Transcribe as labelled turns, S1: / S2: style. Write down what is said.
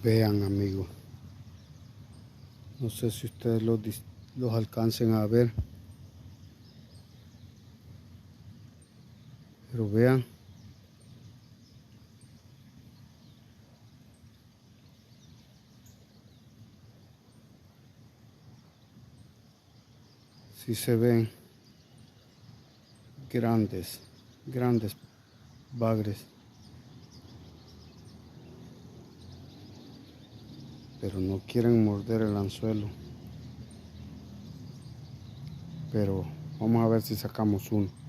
S1: Vean, amigos, no sé si ustedes los alcancen a ver, pero vean, si se ven grandes bagres, pero no quieren morder el anzuelo. Pero vamos a ver si sacamos uno.